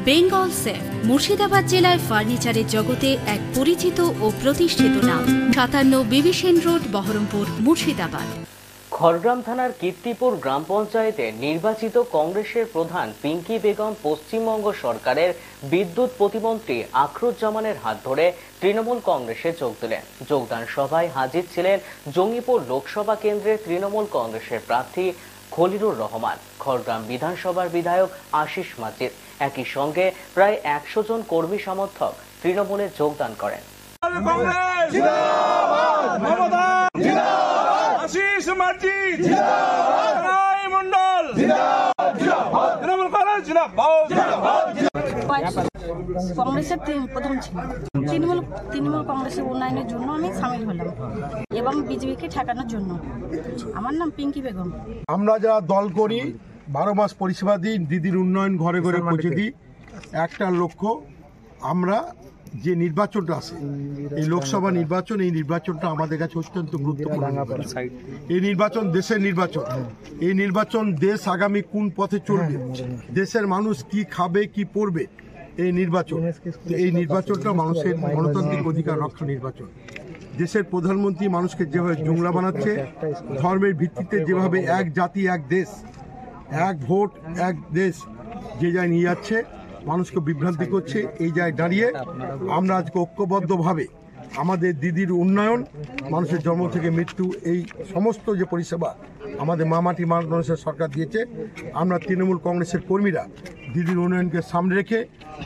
Bengal safe Murshidabad জেলায় ফার্নিচারের জগতে এক পরিচিত ও প্রতিষ্ঠিত নাম। 57 বিবি সেন রোড, বহরমপুর, মুর্শিদাবাদ। খড়গ্রাম থানার কীর্তিপুর গ্রাম পঞ্চায়েতে নির্বাচিত কংগ্রেসের প্রধান পিঙ্কি বেগম পশ্চিমবঙ্গ সরকারের বিদ্যুৎ প্রতিমন্ত্রী আখরুজ্জামানের হাত ধরে তৃণমূল কংগ্রেসে যোগ দিলেন। যোগদান সভায় হাজির ছিলেন জঙ্গিপুর লোকসভা কেন্দ্রের তৃণমূল কংগ্রেসের প্রার্থী খলিলুর রহমান, খড়গ্রাম বিধানসভার বিধায়ক আশিস মাজিদ। একই সঙ্গে প্রায় 100 জন কর্মী সমর্থক তৃণমূলে যোগদান করেন। কংগ্রেসের প্রথম ছিল তৃণমূল কংগ্রেসের উন্নয়নের জন্য আমি সামিল হলাম এবং বিজেপিকে ঠেকানোর জন্য। আমার নাম পিঙ্কি বেগম। আমরা যারা দল করি 12 মাস পরিষেবা দিই, দিদির উন্নয়ন ঘরে ঘরে পৌঁছে দিই। একটা লক্ষ্য, আমরা যে নির্বাচনটা আছে, এই লোকসভা নির্বাচন, এই নির্বাচনটা আমাদের কাছে অত্যন্ত গুরুত্বপূর্ণ। এই নির্বাচন দেশের নির্বাচন। এই নির্বাচন দেশ আগামী কোন পথে চলবে, দেশের মানুষ কি খাবে কি পড়বে, এই নির্বাচন। এই নির্বাচনটা মানুষের গণতান্ত্রিক অধিকার রক্ষা নির্বাচন। দেশের প্রধানমন্ত্রী মানুষকে যেভাবে জুংলা বানাচ্ছে, ধর্মের ভিত্তিতে যেভাবে এক জাতি এক দেশ, এক ভোট এক দেশ যে জায়গায় নিয়ে যাচ্ছে, মানুষকে বিভ্রান্তি করছে, এই জায়গায় দাঁড়িয়ে আমরা আজকে ঐক্যবদ্ধভাবে আমাদের দিদির উন্নয়ন, মানুষের জন্ম থেকে মৃত্যু, এই সমস্ত যে পরিষেবা আমাদের মামাটি মানুষের সরকার দিয়েছে, আমরা তৃণমূল কংগ্রেসের কর্মীরা দিদির উন্নয়নকে সামনে রেখে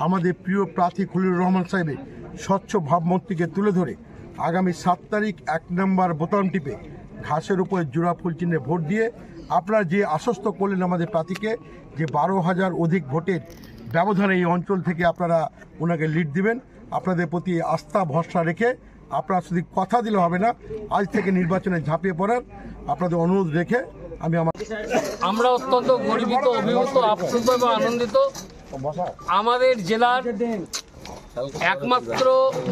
আমাদের প্রিয় প্রার্থী খলিলুর রহমান সাহেবের স্বচ্ছ ভাবমূর্তিকে তুলে ধরে আগামী 7 তারিখ 1 নম্বর বোতাম টিপে ঘাসের উপরে জোড়া ফুল চিহ্নে ভোট দিয়ে আপনারা যে আশ্বস্ত করলেন আমাদের প্রার্থীকে, যে 12,000 অধিক ভোটের ব্যবধানে এই অঞ্চল থেকে আপনারা ওনাকে লিড দিবেন, আপনাদের প্রতি আস্থা ভরসা রেখে আপনারা শুধু কথা দিলে হবে না, আজ থেকে নির্বাচনে ঝাঁপিয়ে পড়ার আপনাদের অনুরোধ রেখে আমরা অত্যন্ত গর্বিত, অভিভূত, আপ্লুত এবং আনন্দিত। আমাদের জেলার একমাত্র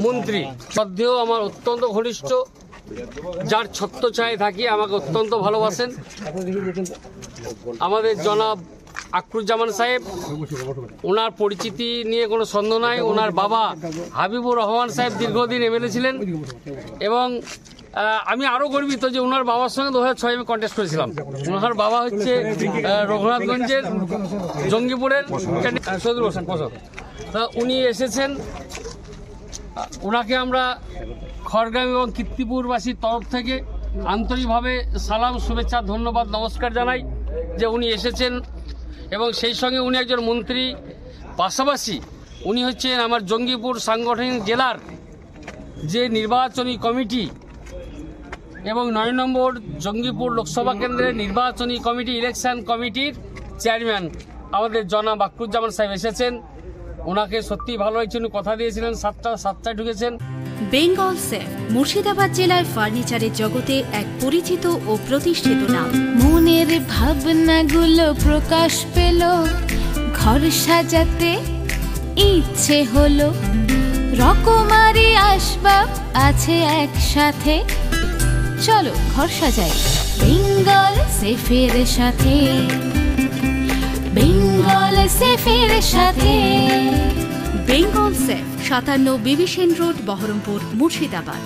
মন্ত্রী সদ্যেও আমার অত্যন্ত ঘনিষ্ঠ, যার ছত্রছায়ায় থাকি, আমাকে অত্যন্ত ভালোবাসেন আমাদের জনাব আখরুজ্জামান সাহেব। ওনার পরিচিতি নিয়ে কোনো সন্দেহ নাই। ওনার বাবা হাবিবুর রহমান সাহেব দীর্ঘদিন এমএলএ ছিলেন এবং আমি আরও গর্বিত যে ওনার বাবার সঙ্গে 2006 আমি কন্টেস্ট করেছিলাম। ওনার বাবা হচ্ছে রঘুনাথগঞ্জের জঙ্গিপুরের সদুর হোসেন পছন্দ। তা উনি এসেছেন, ওনাকে আমরা খড়গ্রাম এবং কীর্তিপুরবাসীর তরফ থেকে আন্তরিকভাবে সালাম, শুভেচ্ছা, ধন্যবাদ, নমস্কার জানাই যে উনি এসেছেন এবং সেই সঙ্গে উনি একজন মন্ত্রী, পাশাপাশি উনি হচ্ছেন আমার জঙ্গিপুর সাংগঠনিক জেলার যে নির্বাচনী কমিটি এবং 9 নম্বর জঙ্গিপুর লোকসভা কেন্দ্রের নির্বাচনী কমিটি, ইলেকশন কমিটির চেয়ারম্যান আমাদের জনাব আখরুজ্জামান সাহেব এসেছেন। ওনাকে সত্যি ভালো হয়েছে, উনি কথা দিয়েছিলেন 7টায় ঢুকেছেন। বেঙ্গল সেফ মুর্শিদাবাদ জেলায় ফার্নিচারের জগতে এক পরিচিত ও প্রতিষ্ঠিত নাম। মনের ভাবনাগুলো প্রকাশ পেল, ঘর সাজাতে ইচ্ছে হলো, রকমারি আসবাব আছে একসাথে, চলো ঘর সাজাই বেঙ্গল সেফের সাথে, বেঙ্গল সেফের সাথে। বেঙ্গল সেফ 57 বিবি সেন রোড, বহরমপুর, মুর্শিদাবাদ।